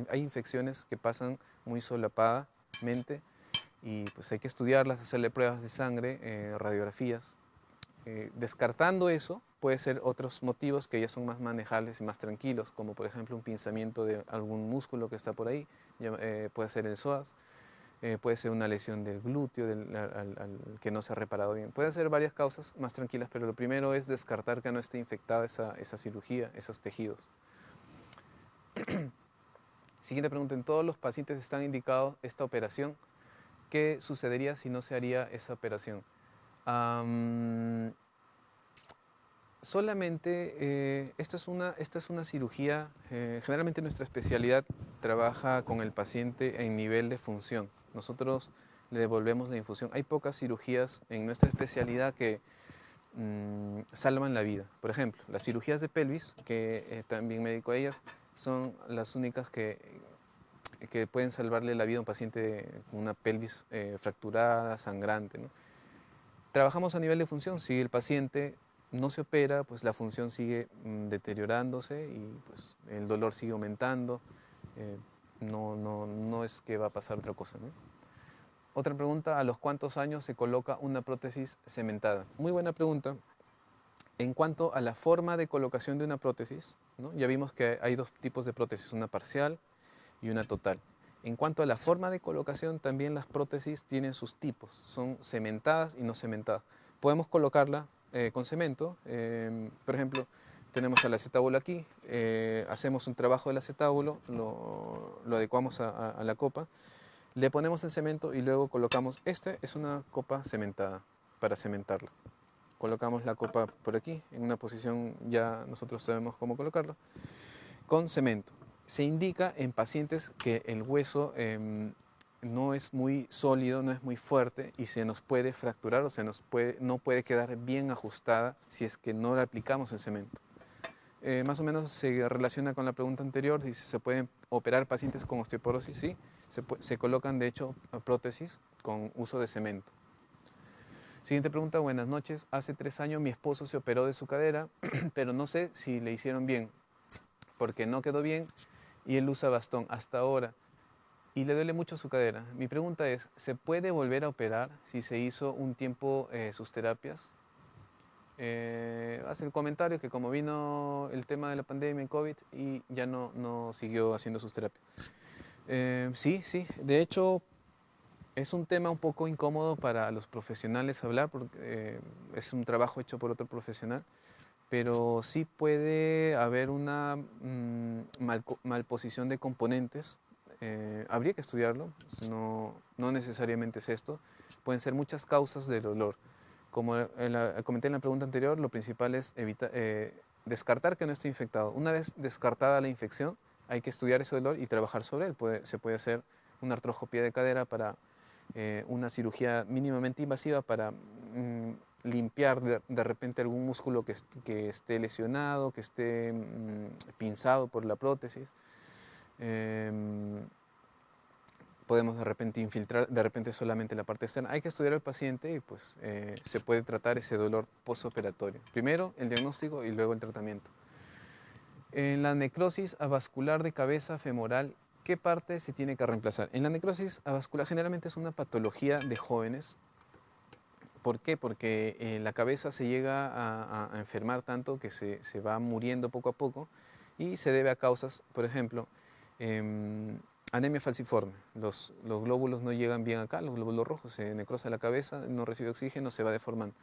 hay infecciones que pasan muy solapadamente y pues hay que estudiarlas, hacerle pruebas de sangre, radiografías. Descartando eso, puede ser otros motivos que ya son más manejables y más tranquilos, como por ejemplo un pinzamiento de algún músculo que está por ahí, puede ser el psoas. Puede ser una lesión del glúteo al que no se ha reparado bien. Pueden ser varias causas más tranquilas, pero lo primero es descartar que no esté infectada esa cirugía, esos tejidos. Siguiente pregunta, ¿en todos los pacientes están indicados esta operación? ¿Qué sucedería si no se haría esa operación? Solamente, esta es una cirugía, generalmente nuestra especialidad trabaja con el paciente en nivel de función. Nosotros le devolvemos la infusión. Hay pocas cirugías en nuestra especialidad que salvan la vida. Por ejemplo, las cirugías de pelvis, que también me dedico a ellas, son las únicas que pueden salvarle la vida a un paciente con una pelvis fracturada, sangrante, ¿no? Trabajamos a nivel de función. Si el paciente no se opera, pues la función sigue deteriorándose y pues el dolor sigue aumentando. No es que va a pasar otra cosa, ¿no? Otra pregunta, ¿a los cuántos años se coloca una prótesis cementada? Muy buena pregunta. En cuanto a la forma de colocación de una prótesis, ¿no? Ya vimos que hay dos tipos de prótesis, una parcial y una total. En cuanto a la forma de colocación, también las prótesis tienen sus tipos, son cementadas y no cementadas. Podemos colocarla con cemento, por ejemplo, tenemos el acetábulo aquí, hacemos un trabajo del acetábulo, lo adecuamos a la copa, le ponemos el cemento y luego colocamos, esta es una copa cementada, para cementarla. Colocamos la copa por aquí, en una posición ya nosotros sabemos cómo colocarlo, con cemento. Se indica en pacientes que el hueso no es muy sólido, no es muy fuerte y se nos puede fracturar o no puede quedar bien ajustada si es que no le aplicamos el cemento. Más o menos se relaciona con la pregunta anterior, si se pueden operar pacientes con osteoporosis, sí, se colocan de hecho prótesis con uso de cemento. Siguiente pregunta, buenas noches. Hace 3 años mi esposo se operó de su cadera, pero no sé si le hicieron bien, porque no quedó bien y él usa bastón hasta ahora y le duele mucho su cadera. Mi pregunta es, ¿se puede volver a operar si se hizo un tiempo sus terapias? Hace el comentario que como vino el tema de la pandemia en COVID y ya no siguió haciendo sus terapias. Sí, de hecho es un tema un poco incómodo para los profesionales hablar porque es un trabajo hecho por otro profesional, pero sí puede haber una malposición de componentes. Habría que estudiarlo, no necesariamente es esto. Pueden ser muchas causas del dolor. Como comenté en la pregunta anterior, lo principal es descartar que no esté infectado. Una vez descartada la infección, hay que estudiar ese dolor y trabajar sobre él. Se puede hacer una artroscopía de cadera para una cirugía mínimamente invasiva para limpiar de repente algún músculo que esté lesionado, que esté pinzado por la prótesis. Podemos de repente infiltrar de repente solamente la parte externa. Hay que estudiar al paciente y pues se puede tratar ese dolor postoperatorio. Primero el diagnóstico y luego el tratamiento. En la necrosis avascular de cabeza femoral, ¿qué parte se tiene que reemplazar? En la necrosis avascular generalmente es una patología de jóvenes. ¿Por qué? Porque la cabeza se llega a enfermar tanto que se va muriendo poco a poco y se debe a causas, por ejemplo, Anemia falciforme. Los glóbulos no llegan bien acá, los glóbulos rojos, se necrosa la cabeza, no recibe oxígeno, se va deformando.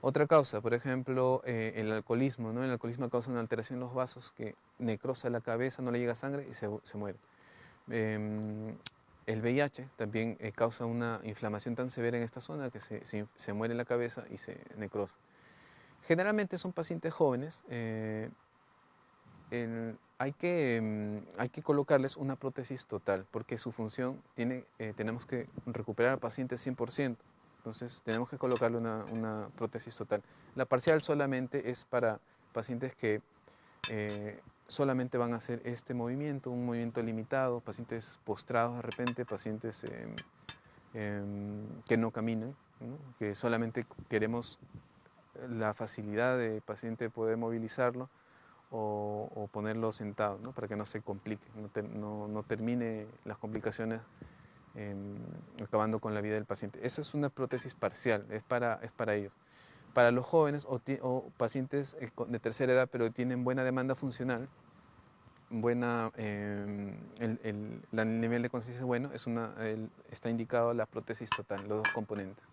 Otra causa, por ejemplo, el alcoholismo, ¿no? El alcoholismo causa una alteración en los vasos que necrosa la cabeza, no le llega sangre y se muere. El VIH también causa una inflamación tan severa en esta zona que se muere la cabeza y se necrosa. Generalmente son pacientes jóvenes. Hay que colocarles una prótesis total porque su función tenemos que recuperar al paciente 100%. Entonces tenemos que colocarle una prótesis total. La parcial solamente es para pacientes que solamente van a hacer este movimiento, un movimiento limitado, pacientes postrados de repente, pacientes que no caminan, ¿no? Que solamente queremos la facilidad del paciente poder movilizarlo o ponerlo sentado, ¿no? Para que no se complique, no termine las complicaciones acabando con la vida del paciente. Esa es una prótesis parcial, es para ellos. Para los jóvenes o pacientes de tercera edad pero tienen buena demanda funcional, el nivel de conciencia es bueno, está indicado la prótesis total, los dos componentes.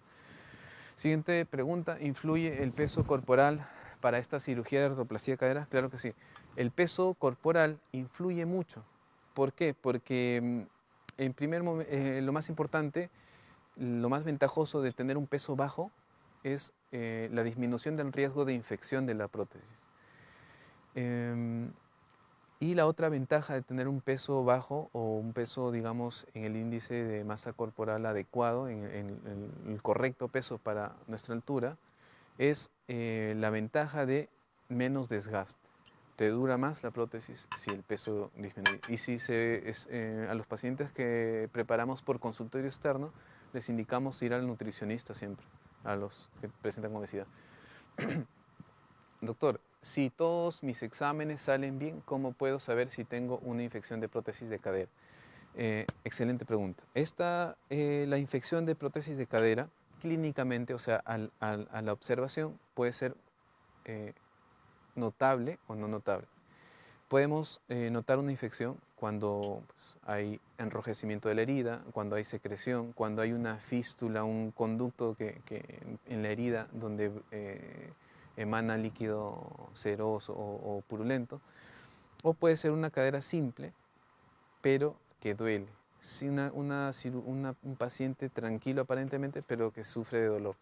Siguiente pregunta, ¿influye el peso corporal para esta cirugía de artroplastia de cadera? Claro que sí. El peso corporal influye mucho. ¿Por qué? Porque lo más importante, lo más ventajoso de tener un peso bajo es la disminución del riesgo de infección de la prótesis. Y la otra ventaja de tener un peso bajo o un peso, digamos, en el índice de masa corporal adecuado, en el correcto peso para nuestra altura, es la ventaja de menos desgaste. Te dura más la prótesis si el peso disminuye. Y si a los pacientes que preparamos por consultorio externo, les indicamos ir al nutricionista siempre, a los que presentan obesidad. Doctor, si todos mis exámenes salen bien, ¿cómo puedo saber si tengo una infección de prótesis de cadera? Excelente pregunta. La infección de prótesis de cadera, clínicamente, o sea, a la observación, puede ser notable o no notable. Podemos notar una infección cuando pues, hay enrojecimiento de la herida, cuando hay secreción, cuando hay una fístula, un conducto en la herida donde emana líquido ceroso o purulento, o puede ser una cadera simple, pero que duele. Sí, un paciente tranquilo aparentemente, pero que sufre de dolor.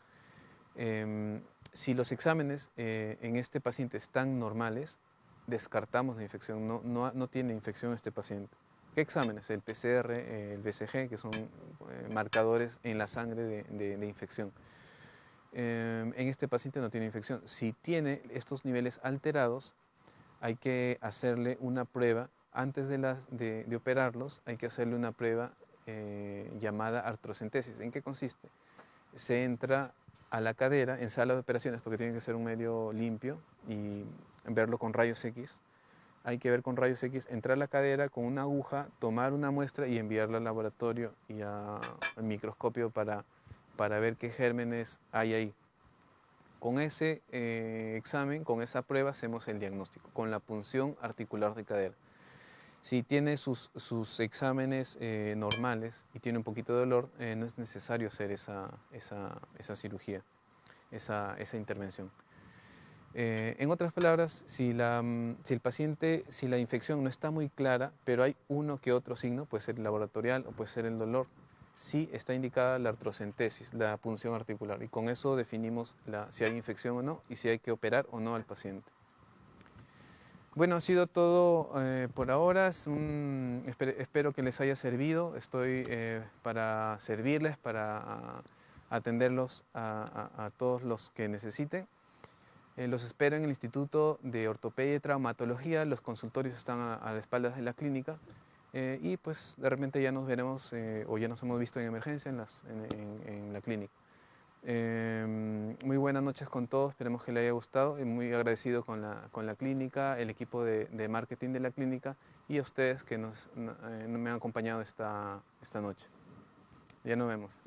Si los exámenes en este paciente están normales, descartamos la infección, no tiene infección este paciente. ¿Qué exámenes? El PCR, el BCG, que son marcadores en la sangre de infección. En este paciente no tiene infección. Si tiene estos niveles alterados, hay que hacerle una prueba, antes de operarlos, hay que hacerle una prueba llamada artrocentesis. ¿En qué consiste? Se entra a la cadera en sala de operaciones, porque tiene que ser un medio limpio y verlo con rayos X. Hay que ver con rayos X, entrar a la cadera con una aguja, tomar una muestra y enviarla al laboratorio y al microscopio para ver qué gérmenes hay ahí. Con ese examen, con esa prueba, hacemos el diagnóstico, con la punción articular de cadera. Si tiene sus exámenes normales y tiene un poquito de dolor, no es necesario hacer esa cirugía, esa intervención. En otras palabras, si la infección no está muy clara, pero hay uno que otro signo, puede ser el laboratorial o puede ser el dolor, sí está indicada la artrocentesis, la punción articular, y con eso definimos si hay infección o no y si hay que operar o no al paciente. Bueno, ha sido todo por ahora. Espero que les haya servido. Estoy para servirles, para atenderlos a todos los que necesiten. Los espero en el Instituto de Ortopedia y Traumatología. Los consultorios están a las espaldas de la clínica. Y pues de repente ya nos veremos o ya nos hemos visto en emergencia en la clínica. Muy buenas noches con todos, esperemos que les haya gustado y muy agradecido con la clínica, el equipo de marketing de la clínica y a ustedes que me han acompañado esta noche. Ya nos vemos.